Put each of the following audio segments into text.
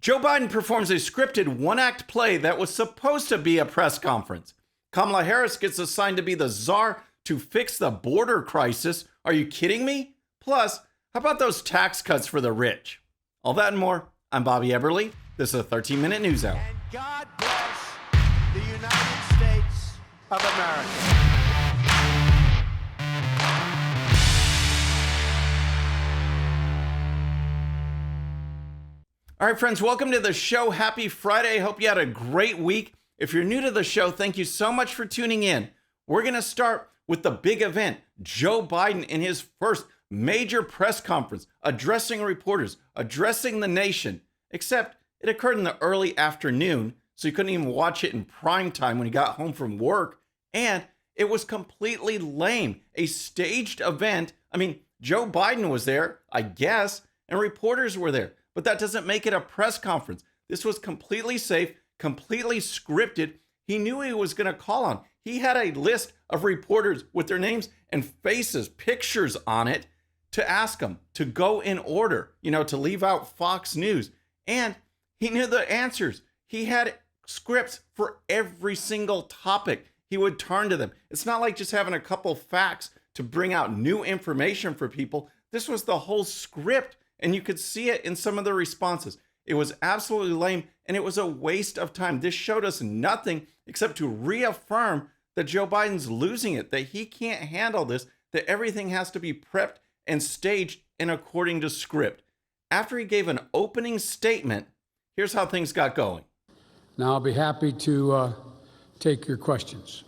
Joe Biden performs a scripted one-act play that was supposed to be a press conference. Kamala Harris gets assigned to be the czar to fix the border crisis. Are you kidding me? Plus, how about those tax cuts for the rich? All that and more. I'm Bobby Eberle. This is a 13-minute news hour. And God bless the United States of America. All right, friends, welcome to the show. Happy Friday. Hope you had a great week. If you're new to the show, thank you so much for tuning in. We're going to start with the big event, Joe Biden in his first major press conference, addressing reporters, addressing the nation, except it occurred in the early afternoon, so you couldn't even watch it in prime time when he got home from work, and it was completely lame, a staged event. I mean, Joe Biden was there, I guess, and reporters were there. But that doesn't make it a press conference. This was completely safe, completely scripted. He knew he was going to call on. He had a list of reporters with their names and faces, pictures on it to ask them to go in order, to leave out Fox News. And he knew the answers. He had scripts for every single topic. He would turn to them. It's not like just having a couple facts to bring out new information for people. This was the whole script. And you could see it in some of the responses. It was absolutely lame, and it was a waste of time. This showed us nothing except to reaffirm that Joe Biden's losing it, that he can't handle this, that everything has to be prepped and staged and according to script. After he gave an opening statement, here's how things got going. Now, I'll be happy to take your questions.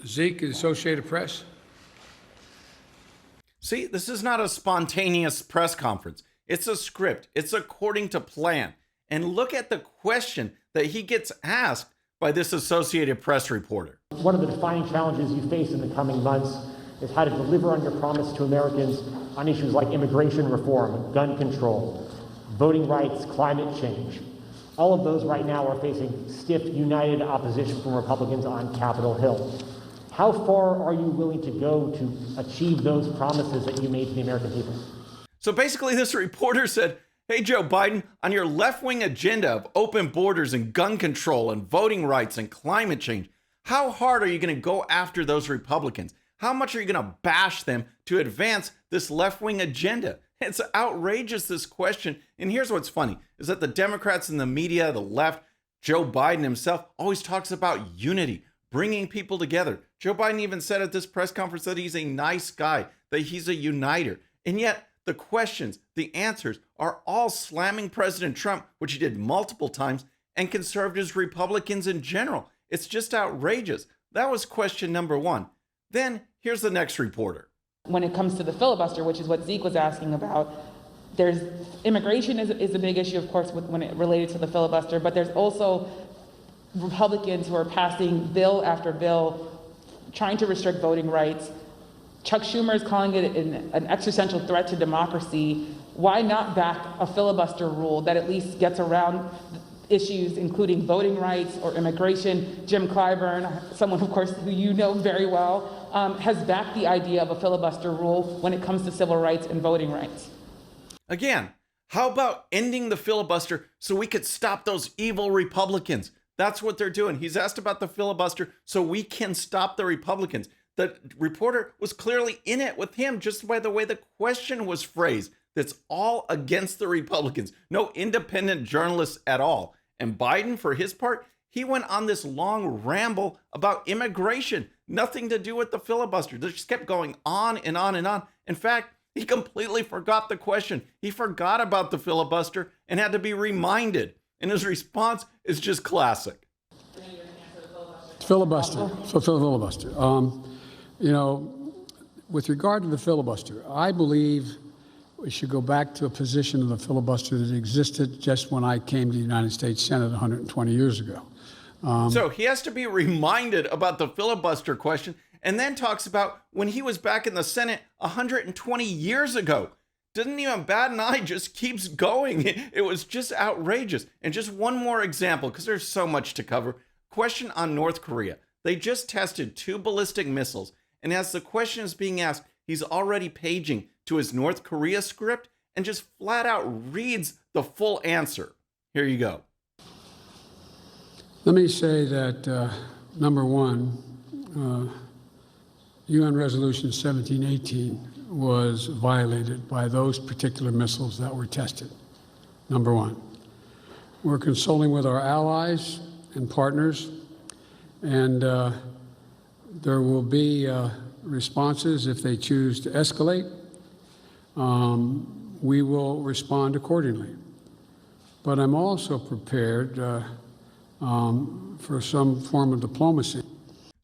Zeke, Associated Press. See, this is not a spontaneous press conference. It's a script. It's according to plan. And look at the question that he gets asked by this Associated Press reporter. One of the defining challenges you face in the coming months is how to deliver on your promise to Americans on issues like immigration reform, gun control, voting rights, climate change. All of those right now are facing stiff, united opposition from Republicans on Capitol Hill. How far are you willing to go to achieve those promises that you made to the American people? So basically, this reporter said, hey, Joe Biden, on your left-wing agenda of open borders and gun control and voting rights and climate change, how hard are you going to go after those Republicans? How much are you going to bash them to advance this left-wing agenda? It's outrageous, this question. And here's what's funny, is that the Democrats and the media, the left, Joe Biden himself, always talks about unity, bringing people together. Joe Biden even said at this press conference that he's a nice guy, that he's a uniter. And yet the questions, the answers are all slamming President Trump, which he did multiple times, and conservatives, Republicans in general. It's just outrageous. That was question number one. Then here's the next reporter. When it comes to the filibuster, which is what Zeke was asking about, there's immigration is a big issue, of course, when it related to the filibuster, but there's also Republicans who are passing bill after bill trying to restrict voting rights. Chuck Schumer is calling it an existential threat to democracy. Why not back a filibuster rule that at least gets around issues including voting rights or immigration? Jim Clyburn, someone of course who you know very well, has backed the idea of a filibuster rule when it comes to civil rights and voting rights. Again, how about ending the filibuster so we could stop those evil Republicans? That's what they're doing. He's asked about the filibuster so we can stop the Republicans. The reporter was clearly in it with him just by the way the question was phrased. That's all against the Republicans. No independent journalists at all. And Biden, for his part, he went on this long ramble about immigration. Nothing to do with the filibuster. They just kept going on and on and on. In fact, he completely forgot the question. He forgot about the filibuster and had to be reminded. And his response is just classic. Filibuster. Filibuster. With regard to the filibuster, I believe we should go back to a position of the filibuster that existed just when I came to the United States Senate 120 years ago. So he has to be reminded about the filibuster question and then talks about when he was back in the Senate 120 years ago. Didn't even bat an eye, just keeps going. It was just outrageous. And just one more example, because there's so much to cover. Question on North Korea. They just tested 2 ballistic missiles. And as the question is being asked, he's already paging to his North Korea script and just flat out reads the full answer. Here you go. Let me say that, number one, UN Resolution 1718 was violated by those particular missiles that were tested, number one. We're consulting with our allies and partners, and there will be responses if they choose to escalate. We will respond accordingly. But I'm also prepared for some form of diplomacy.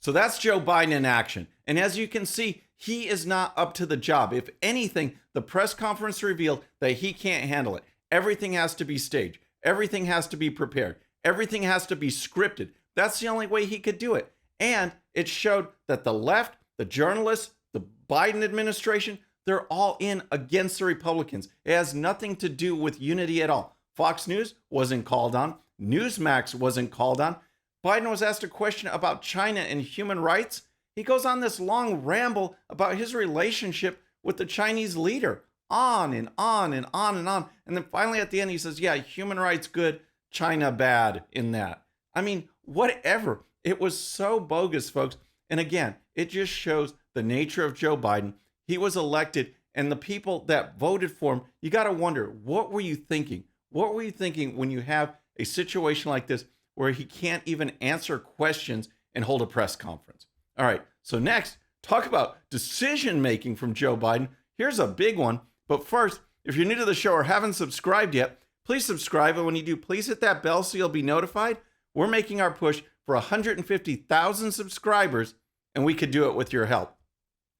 So that's Joe Biden in action. And as you can see, he is not up to the job. If anything, the press conference revealed that he can't handle it. Everything has to be staged. Everything has to be prepared. Everything has to be scripted. That's the only way he could do it. And it showed that the left, the journalists, the Biden administration, they're all in against the Republicans. It has nothing to do with unity at all. Fox News wasn't called on. Newsmax wasn't called on. Biden was asked a question about China and human rights. He goes on this long ramble about his relationship with the Chinese leader, on and on and on and on. And then finally at the end, he says, yeah, human rights good, China bad in that. I mean, whatever. It was so bogus, folks. And again, it just shows the nature of Joe Biden. He was elected, and the people that voted for him, you got to wonder, what were you thinking? What were you thinking when you have a situation like this where he can't even answer questions and hold a press conference? All right, so next, talk about decision-making from Joe Biden. Here's a big one. But first, if you're new to the show or haven't subscribed yet, please subscribe. And when you do, please hit that bell so you'll be notified. We're making our push for 150,000 subscribers, and we could do it with your help.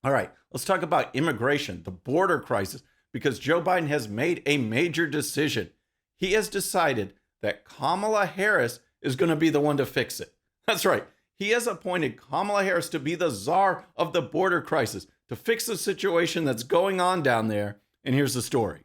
All right, let's talk about immigration, the border crisis, because Joe Biden has made a major decision. He has decided that Kamala Harris is going to be the one to fix it. That's right. He has appointed Kamala Harris to be the czar of the border crisis, to fix the situation that's going on down there. And here's the story.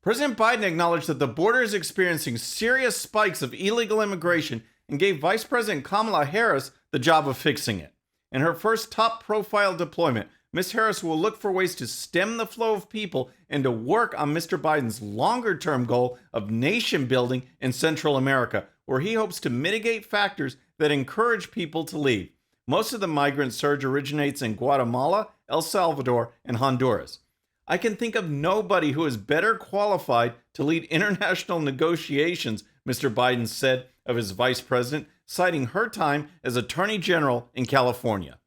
President Biden acknowledged that the border is experiencing serious spikes of illegal immigration and gave Vice President Kamala Harris the job of fixing it. In her first top-profile deployment, Ms. Harris will look for ways to stem the flow of people and to work on Mr. Biden's longer-term goal of nation building in Central America, where he hopes to mitigate factors that encourage people to leave. Most of the migrant surge originates in Guatemala, El Salvador, and Honduras. I can think of nobody who is better qualified to lead international negotiations, Mr. Biden said of his vice president, citing her time as Attorney General in California.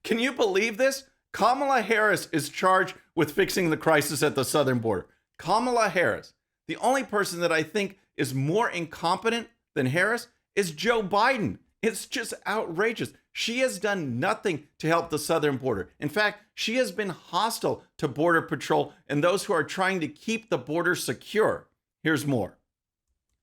Can you believe this? Kamala Harris is charged with fixing the crisis at the southern border. Kamala Harris. The only person that I think is more incompetent than Harris is Joe Biden. It's just outrageous. She has done nothing to help the southern border. In fact, she has been hostile to Border Patrol and those who are trying to keep the border secure. Here's more.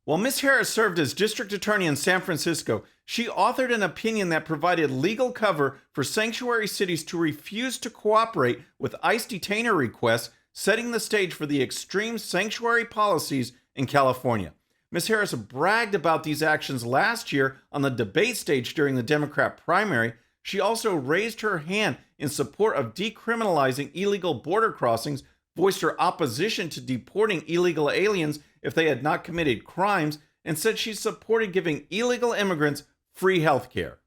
While Ms. Harris served as district attorney in San Francisco, she authored an opinion that provided legal cover for sanctuary cities to refuse to cooperate with ICE detainer requests, setting the stage for the extreme sanctuary policies in California. Ms. Harris bragged about these actions last year on the debate stage during the Democrat primary. She also raised her hand in support of decriminalizing illegal border crossings, voiced her opposition to deporting illegal aliens if they had not committed crimes, and said she supported giving illegal immigrants free health care.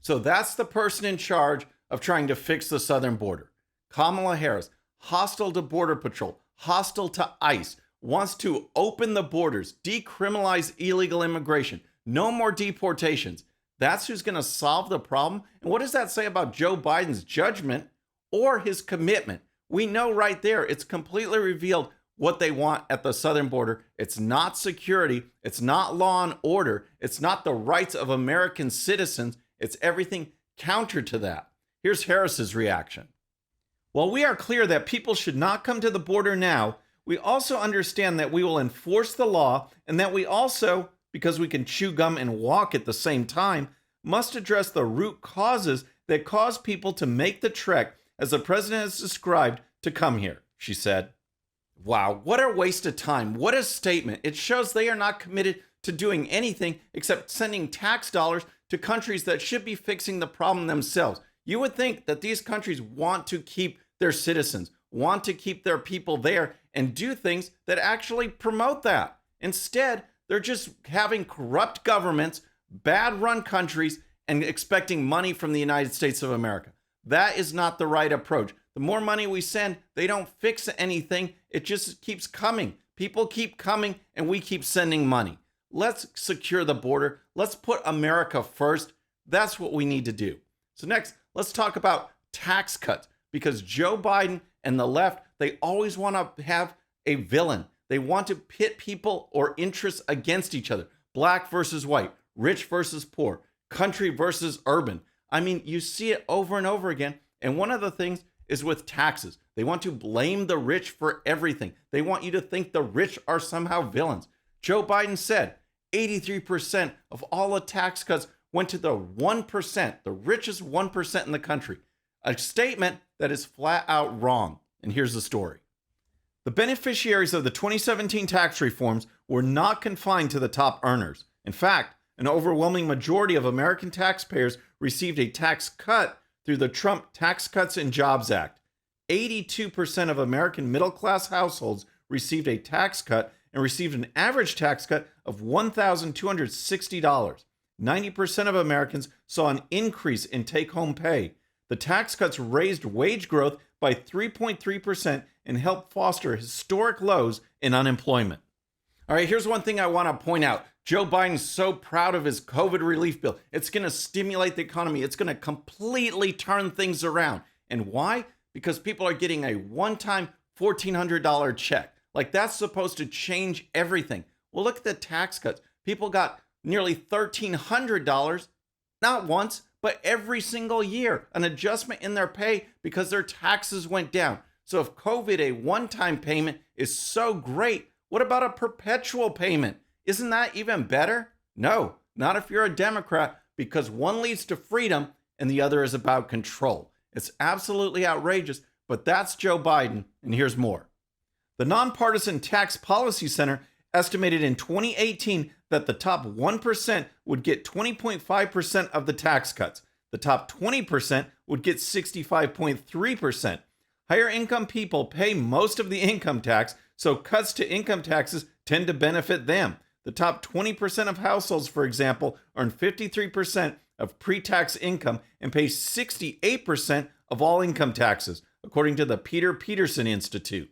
So that's the person in charge of trying to fix the southern border. Kamala Harris, hostile to Border Patrol, hostile to ICE, wants to open the borders, decriminalize illegal immigration, no more deportations. That's who's going to solve the problem. And what does that say about Joe Biden's judgment or his commitment? We know right there, it's completely revealed what they want at the southern border. It's not security. It's not law and order. It's not the rights of American citizens. It's everything counter to that. Here's Harris's reaction. While we are clear that people should not come to the border now, we also understand that we will enforce the law and that we also, because we can chew gum and walk at the same time, must address the root causes that cause people to make the trek, as the president has described, to come here, she said. Wow, what a waste of time. What a statement. It shows they are not committed to doing anything except sending tax dollars to countries that should be fixing the problem themselves. You would think that these countries want to keep their citizens, want to keep their people there and do things that actually promote that. Instead, they're just having corrupt governments, bad run countries, and expecting money from the United States of America. That is not the right approach. The more money we send, they don't fix anything. It just keeps coming. People keep coming and we keep sending money. Let's secure the border. Let's put America first. That's what we need to do. So next, let's talk about tax cuts, because Joe Biden and the left, they always want to have a villain. They want to pit people or interests against each other. Black versus white, rich versus poor, country versus urban. I mean, you see it over and over again. And one of the things is with taxes. They want to blame the rich for everything. They want you to think the rich are somehow villains. Joe Biden said 83% of all the tax cuts went to the 1%, the richest 1% in the country. A statement that is flat out wrong. And here's the story. The beneficiaries of the 2017 tax reforms were not confined to the top earners. In fact, an overwhelming majority of American taxpayers received a tax cut through the Trump Tax Cuts and Jobs Act. 82% of American middle-class households received a tax cut and received an average tax cut of $1,260. 90% of Americans saw an increase in take-home pay. The tax cuts raised wage growth by 3.3% and helped foster historic lows in unemployment. All right, here's one thing I want to point out. Joe Biden's so proud of his COVID relief bill. It's going to stimulate the economy. It's going to completely turn things around. And why? Because people are getting a one-time $1,400 check. Like, that's supposed to change everything. Well, look at the tax cuts. People got nearly $1,300, not once, but every single year, an adjustment in their pay because their taxes went down. So if COVID, a one-time payment, is so great, what about a perpetual payment? Isn't that even better? No, not if you're a Democrat, because one leads to freedom and the other is about control. It's absolutely outrageous, but that's Joe Biden, and here's more. The Nonpartisan Tax Policy Center estimated in 2018 that the top 1% would get 20.5% of the tax cuts. The top 20% would get 65.3%. Higher income people pay most of the income tax, so cuts to income taxes tend to benefit them. The top 20% of households, for example, earn 53% of pre-tax income and pay 68% of all income taxes, according to the Peter Peterson Institute.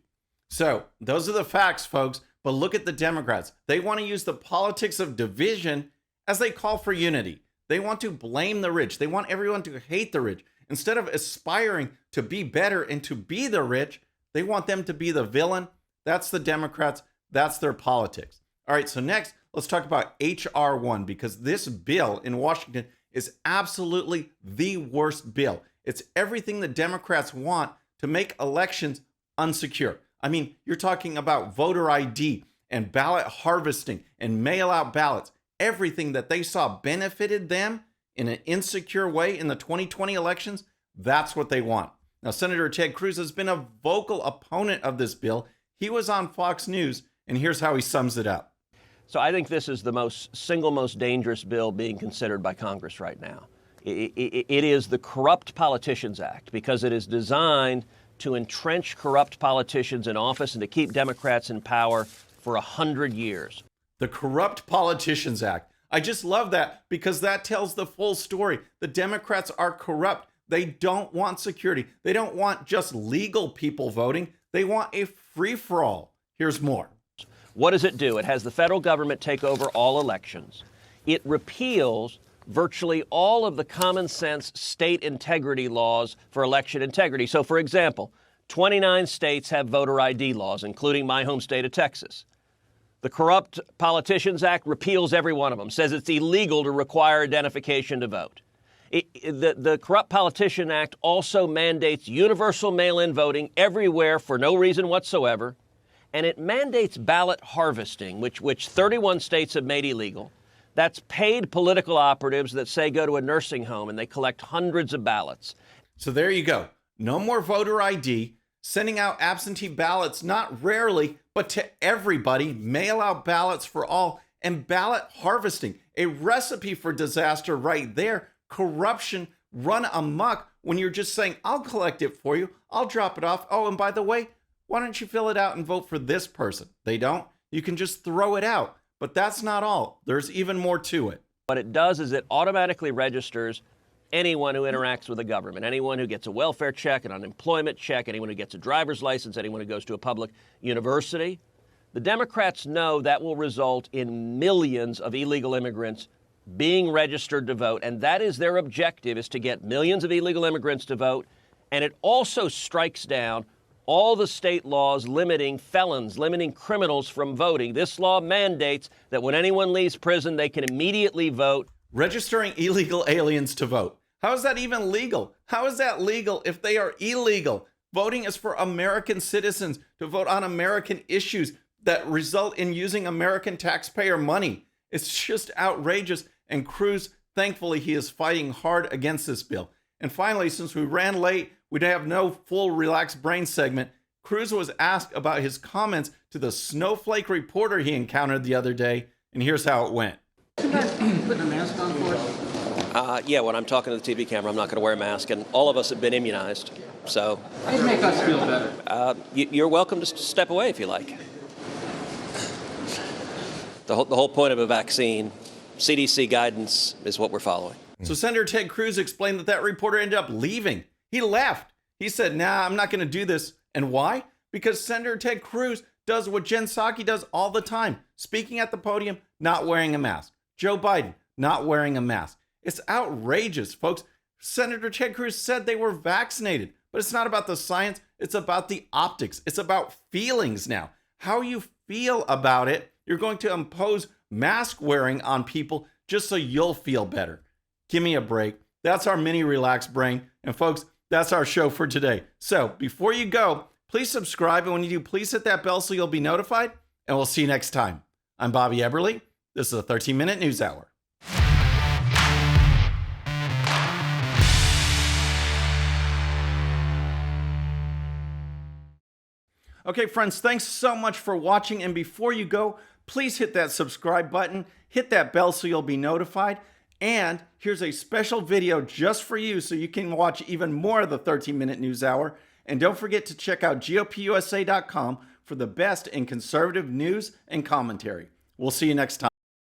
So, those are the facts, folks. But look at the Democrats. They want to use the politics of division as they call for unity. They want to blame the rich. They want everyone to hate the rich. Instead of aspiring to be better and to be the rich, they want them to be the villain. That's the Democrats. That's their politics. All right, so next, let's talk about H.R. 1, because this bill in Washington is absolutely the worst bill. It's everything the Democrats want to make elections unsecure. I mean, you're talking about voter ID and ballot harvesting and mail-out ballots. Everything that they saw benefited them in an insecure way in the 2020 elections, that's what they want. Now, Senator Ted Cruz has been a vocal opponent of this bill. He was on Fox News, and here's how he sums it up. So I think this is the single most dangerous bill being considered by Congress right now. It is the Corrupt Politicians Act, because it is designed to entrench corrupt politicians in office and to keep Democrats in power for 100 years. The Corrupt Politicians Act. I just love that, because that tells the full story. The Democrats are corrupt. They don't want security. They don't want just legal people voting. They want a free-for-all. Here's more. What does it do? It has the federal government take over all elections. It repeals virtually all of the common sense state integrity laws for election integrity. So, for example, 29 states have voter ID laws, including my home state of Texas. The Corrupt Politicians Act repeals every one of them, says it's illegal to require identification to vote. The Corrupt Politician Act also mandates universal mail-in voting everywhere for no reason whatsoever. And it mandates ballot harvesting, which 31 states have made illegal. That's paid political operatives that say go to a nursing home and they collect hundreds of ballots. So there you go. No more voter ID, sending out absentee ballots, not rarely, but to everybody, mail out ballots for all, and ballot harvesting. A recipe for disaster right there. Corruption run amok when you're just saying, I'll collect it for you, I'll drop it off. Oh, and by the way, why don't you fill it out and vote for this person? They don't. You can just throw it out. But that's not all. There's even more to it. What it does is it automatically registers anyone who interacts with the government, anyone who gets a welfare check, an unemployment check, anyone who gets a driver's license, anyone who goes to a public university. The Democrats know that will result in millions of illegal immigrants being registered to vote, and that is their objective, is to get millions of illegal immigrants to vote. And it also strikes down all the state laws limiting felons, limiting criminals from voting. This law mandates that when anyone leaves prison, they can immediately vote. Registering illegal aliens to vote. How is that even legal? How is that legal if they are illegal? Voting is for American citizens to vote on American issues that result in using American taxpayer money. It's just outrageous. And Cruz, thankfully, he is fighting hard against this bill. And finally, since we ran late, we'd have no full Relaxed Brain segment. Cruz was asked about his comments to the snowflake reporter he encountered the other day. And here's how it went. Putting a mask on for us? Yeah, when I'm talking to the TV camera, I'm not going to wear a mask, and all of us have been immunized. So It'd make us feel better. you're welcome to step away if you like. The whole point of a vaccine, CDC guidance, is what we're following. So Senator Ted Cruz explained that that reporter ended up leaving. He left. He said, nah, I'm not going to do this. And why? Because Senator Ted Cruz does what Jen Psaki does all the time, speaking at the podium, not wearing a mask. Joe Biden, not wearing a mask. It's outrageous, folks. Senator Ted Cruz said they were vaccinated, but it's not about the science. It's about the optics. It's about feelings now. How you feel about it, you're going to impose mask wearing on people just so you'll feel better. Give me a break. That's our mini Relaxed Brain. And folks, that's our show for today. So before you go, please subscribe. And when you do, please hit that bell so you'll be notified. And we'll see you next time. I'm Bobby Eberle. This is a 13-minute news hour. Okay, friends, thanks so much for watching. And before you go, please hit that subscribe button, hit that bell so you'll be notified. And here's a special video just for you so you can watch even more of the 13-minute news hour. And don't forget to check out GOPUSA.com for the best in conservative news and commentary. We'll see you next time.